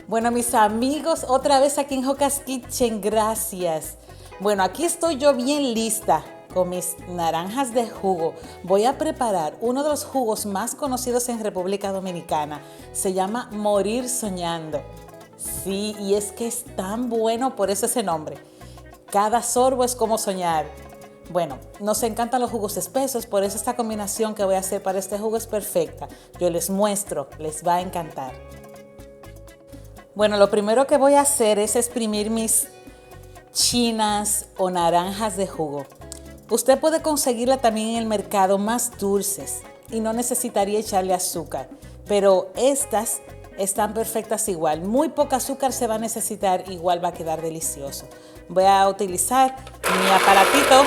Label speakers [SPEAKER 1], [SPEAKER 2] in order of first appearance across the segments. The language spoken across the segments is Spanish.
[SPEAKER 1] Bueno, mis amigos, otra vez aquí en Joca's Kitchen, gracias. Bueno, aquí estoy yo bien lista con mis naranjas de jugo. Voy a preparar uno de los jugos más conocidos en República Dominicana. Se llama Morir Soñando. Sí, y es que es tan bueno, por eso ese nombre. Cada sorbo es como soñar. Bueno, nos encantan los jugos espesos, por eso esta combinación que voy a hacer para este jugo es perfecta. Yo les muestro, les va a encantar. Bueno, lo primero que voy a hacer es exprimir mis chinas o naranjas de jugo. Usted puede conseguirla también en el mercado más dulces y no necesitaría echarle azúcar, pero estas están perfectas igual. Muy poca azúcar se va a necesitar, igual va a quedar delicioso. Voy a utilizar mi aparatito.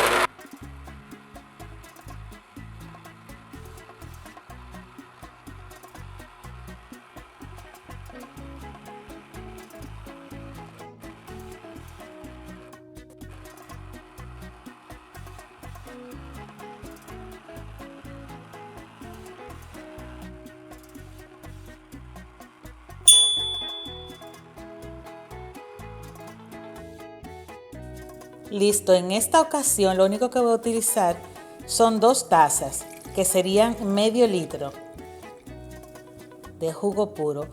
[SPEAKER 1] Listo, en esta ocasión lo único que voy a utilizar son 2 tazas, que serían medio litro de jugo puro.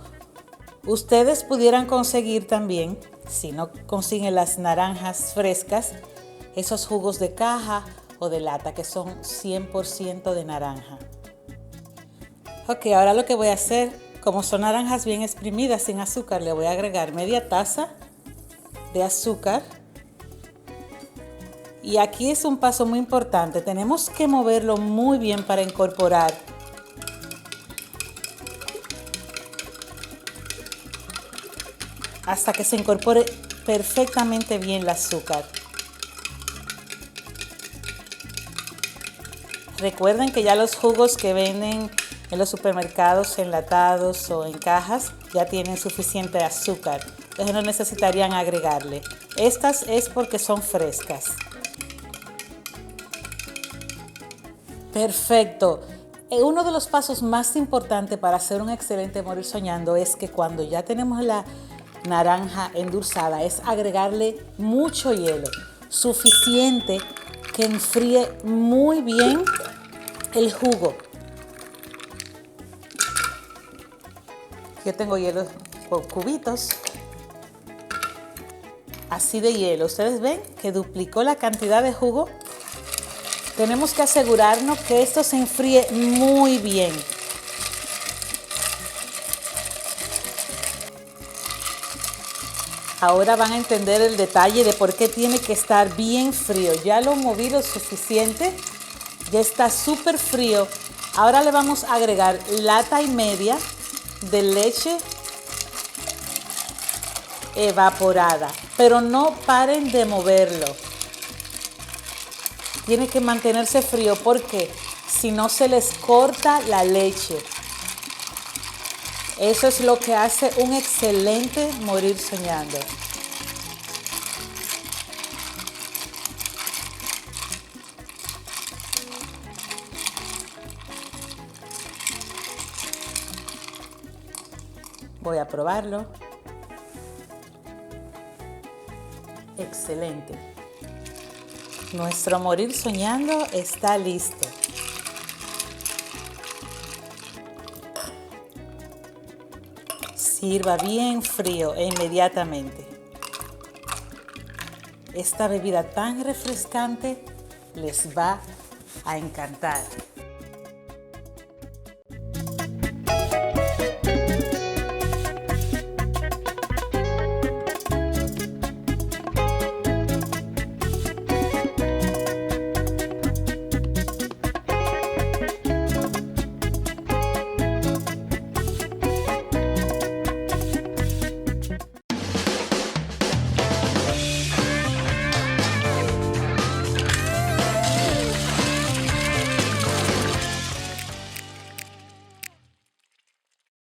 [SPEAKER 1] Ustedes pudieran conseguir también, si no consiguen las naranjas frescas, esos jugos de caja o de lata que son 100% de naranja. Ok, ahora lo que voy a hacer, como son naranjas bien exprimidas sin azúcar, le voy a agregar media taza de azúcar. Y aquí es un paso muy importante, tenemos que moverlo muy bien para incorporar hasta que se incorpore perfectamente bien el azúcar. Recuerden que ya los jugos que venden en los supermercados enlatados o en cajas ya tienen suficiente azúcar, entonces no necesitarían agregarle. Estas es porque son frescas. Perfecto. Uno de los pasos más importantes para hacer un excelente morir soñando es que cuando ya tenemos la naranja endulzada es agregarle mucho hielo, suficiente que enfríe muy bien el jugo. Yo tengo hielo por cubitos, así de hielo. Ustedes ven que duplicó la cantidad de jugo. Tenemos que asegurarnos que esto se enfríe muy bien. Ahora van a entender el detalle de por qué tiene que estar bien frío. Ya lo moví lo suficiente, ya está súper frío. Ahora le vamos a agregar lata y media de leche evaporada, pero no paren de moverlo. Tiene que mantenerse frío porque si no se les corta la leche. Eso es lo que hace un excelente morir soñando. Voy a probarlo. Excelente. Nuestro morir soñando está listo. Sirva bien frío e inmediatamente. Esta bebida tan refrescante les va a encantar.